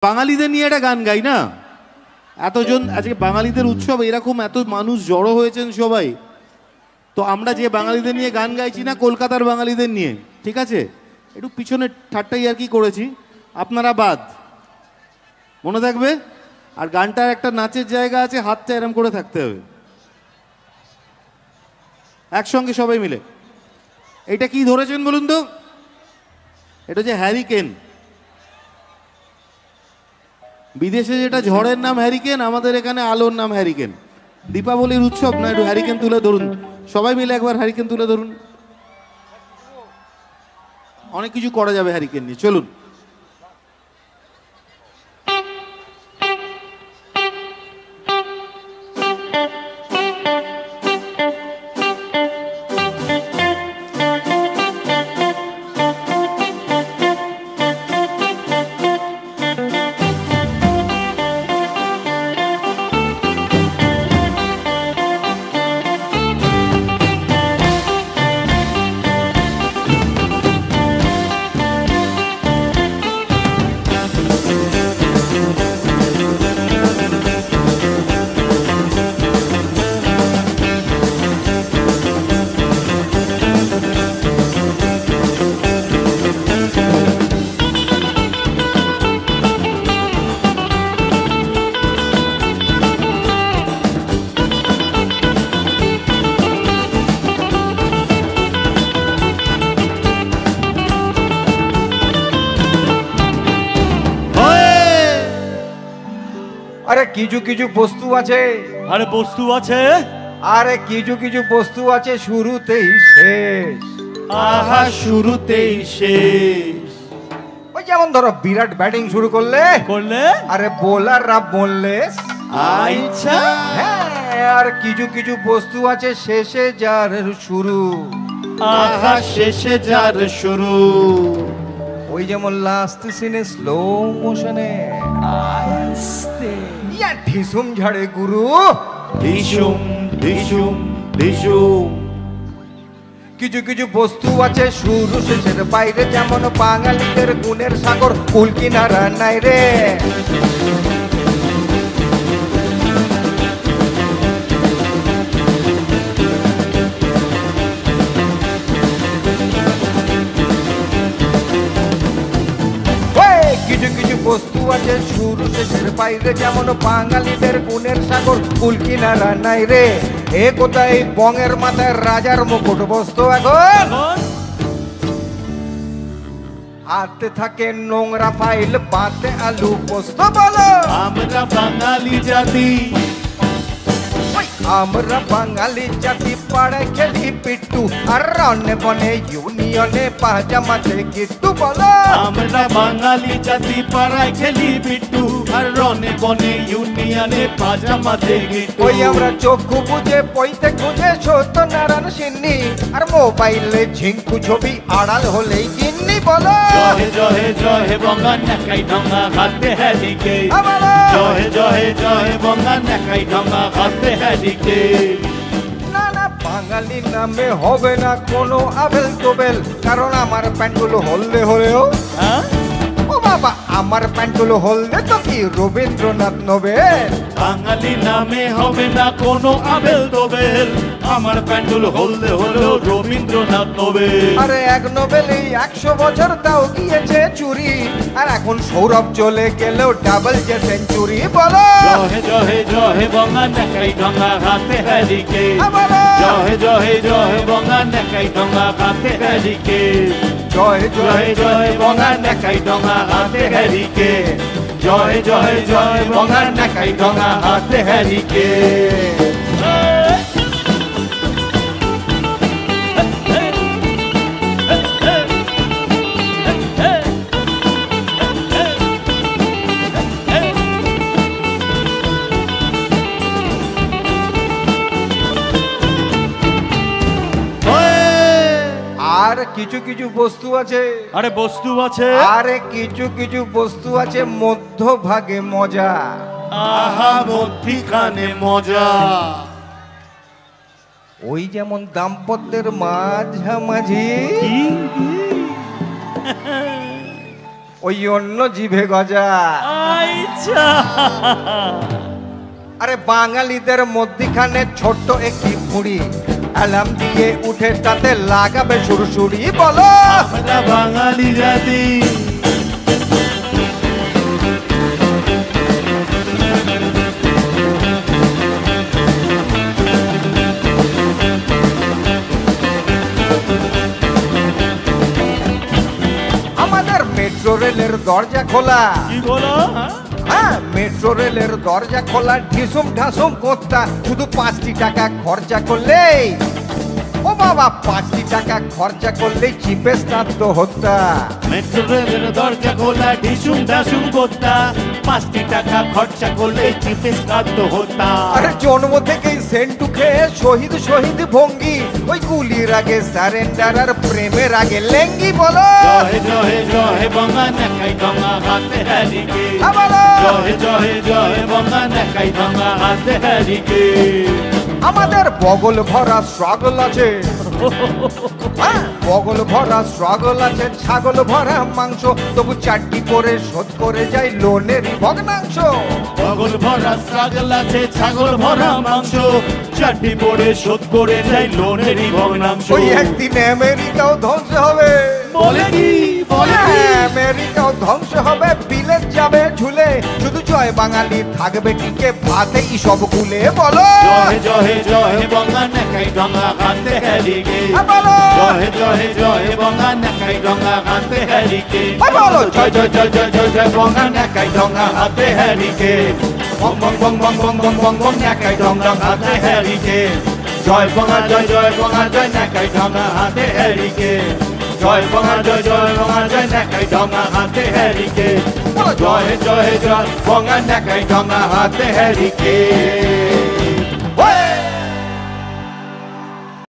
বাঙালিদের নিয়ে একটা গান গাই না, এতজন আজকে বাঙালিদের উৎসব, এরকম এত মানুষ জড়ো হয়েছেন সবাই, তো আমরা যে বাঙালিদের নিয়ে গান গাইছি না, কলকাতার বাঙালিদের নিয়ে, ঠিক আছে? একটু পিছনে ঠাট্টাই আর কি করেছি, আপনারা বাদ, মনে থাকবে। আর গানটার একটা নাচের জায়গা আছে, হাতটা এরম করে থাকতে হবে, একসঙ্গে সবাই মিলে। এটা কি ধরেছেন বলুন তো? এটা হচ্ছে হ্যারিকেন। বিদেশে যেটা ঝড়ের নাম হ্যারিকেন, আমাদের এখানে আলোর নাম হ্যারিকেন। দীপাবলির উৎসব না, একটু হ্যারিকেন তুলে ধরুন, সবাই মিলে একবার হ্যারিকেন তুলে ধরুন। অনেক কিছু করা যাবে হ্যারিকেন নিয়ে, চলুন। আরে কিছু কিছু বস্তু আছে, আরে বস্তু আছে, আরে কিছু কিছু বস্তু আছে শুরুতেই শেষ। আহা শুরুতেই শেষ। ওই যেমন ধরো বিরাট ব্যাটিং শুরু করলে, আরে বোলাররা বললে আচ্ছা, হ্যাঁ। আর কিছু কিছু বস্তু আছে শেষে যার শুরু, আহা শেষে যার শুরু। ওই যেমন লাস্ট সিনে স্লো মোশনে আস্তে ইয়া ঢিসুম ঝাড়ে গুরু, ধিসুম ধিসুম ধিসুম। কিছু কিছু বস্তু আছে শুরু শেষের বাইরে, যেমন বাঙালিদের গুণের সাগর কুল কিনারা নাই রে। কিছু কিছু বস্তু আছে শুরু শেষের বাইরে, যেমন বাঙালিদের গুণের সাগর কুল কিনারা নাই রে। এ কোথায় বঙের মাথায় রাজার মুকুট বস্তু এখন হাতে থাকে নোংরা ফাইল, পাতে আলু পোস্ত। বলো আমরা বাঙালি জাতি, আমরা বাঙালি জাতি, পাড়ায় খেলি পিট্টু, আর রনে বনে ইউনিয়নে পাজামাতে গিট্টু। বলো আমরা বাঙালি জাতি, পাড়ায় খেলি বিট্টু, আর রনে বনে ইউনিয়নে পাজামাতে গিট্টু। ওই আমরা চক্ষু বুঝে পইতে খুঁজে সত্যনারায়ণ সিন্নি, আর মোবাইলে ঝিঙ্কু ছবি আড়াল হলেই কিন্নি। বলো জহে জহে জহে বঙ্গা নাকাই ঢঙ্গা হাতে হ্যারিকে, জহে জহে জহে বঙ্গা নাকাই ঢঙ্গা হাতে হ্যারিকে। না না, বাঙালি নামে হবে না কোনো আবেল তোবেল, কারণ আমার প্যান্টগুলো হলদে হলেও ও বাবা, আমার প্যান্টগুলো হলদে তো কি রবীন্দ্রনাথ নোবেল। বাঙালি নামে হবে না কোনো আবেল তোবেল, আমার প্যান্ডুল হলদে হলেও রবীন্দ্রনাথ নোবেল। আরে এক নোবেলেই 100 বছর তাও গিয়েছে চুরি, আর এখন সৌরভ চলে গেলেও ডাবল যে সেঞ্চুরি। বলো জহে জহে জহে বঙ্গা নাকাই ঢঙ্গা হাতে হ্যারিকে, জহে জহে জহে বঙ্গা নাকাই ঢঙ্গা হাতে হ্যারিকে, জয় জয় জয় বঙ্গা নাকাই ঢঙ্গা হাতে হ্যারিকে, জয় জয় জয় বঙ্গা নাকাই ঢঙ্গা হাতে হ্যারিকে। আর কিছু কিছু বস্তু আছে, আরে বস্তু আছে, আরে কিছু কিছু বস্তু আছে মধ্যভাগে মজা। আহা মধ্যিখানে মজা। ওই যেমন দাম্পত্যের মাঝামাঝি ওই অন্য জিভে গজা। আচ্ছা আরে বাঙালিদের মধ্যিখানে ছোট্ট একটি পুরি, অ্যালার্ম দিয়ে উঠে তাতে লাগাবে সুরসুরি। বলো আমরা বাঙালি জাতি। আমাদের মেট্রো রেলের দরজা খোলা। কি বলো? হ্যাঁ, মেট্রো রেলের দরজা খোলা, ঢিসুম ঢাসুম করতা, শুধু 5টি টাকা খরচা করলেই, ও বাবা 5টি টাকা খরচা করলেই চিপেস্ট তো হত্যা। মেট্রো রেলের দরজা খোলা, ঢিসুম ঢাসুম করতা, 5টি টাকা খরচা করলে চিপে কাঁদত হতা। আরে জন্ম থেকেই সেন্টু খেয়ে শহীদ শহীদ ভঙ্গি, ওই গুলির আগে সারেন্ডার আর প্রেমের আগে লেঙ্গি। বলো জয় জয় জয় বঙ্গা নেকাই ডঙ্গা হাতে হারিকে। বলো জয় জয় জয় বঙ্গা নেকাই ডঙ্গা হাতে হারিকে। আমাদের বগল ভরা স্ট্রাগল আছে। হ্যাঁ, বগল ভরা স্ট্রাগল আছে, ছাগল ভরা মাংস, তবু চারটি করে শোধ করে যায় লোনের ভগ্নাংশ। বগল ভরা স্ট্রাগল আছে, ছাগল ভরা মাংস, চারটি পড়ে শোধ করে যায় লোনেরই ভগ্নাংশ। ওই একদিন আমেরিকাও ধ্বংস হবে। বলে কি বলে কি? হ্যাঁ, আমেরিকাও ধ্বংস হবে, বিলেত যাবে ঝুলে, শুধু জয় বাঙালি থাকবে টিকে, ভাতেই সব গুলে। বলো জয় জয় জয় বঙ্গা নেকাই ডঙ্গা হাতে হারিকে। বলো জয় জয় জয় বঙ্গা নেকাই ডঙ্গা হাতে হারিকে। বলো জয় জয় জয় জয় জয় জয় বঙ্গা নেকাই ডঙ্গা হাতে হারিকে। বং বং বং বং বং বং বং বং নেকাই ডঙ্গা হাতে হারিকে। জয় বঙ্গা জয় জয় বঙ্গা জয় নেকাই ডঙ্গা হাতে হারিকে। জয় বঙ্গা জয় জয় বঙ্গা জয় নেকাই ডঙ্গা হাতে হারিকে। জয় জয় জয় বঙ্গা নেকাই ডঙ্গা হাতে হারিকে।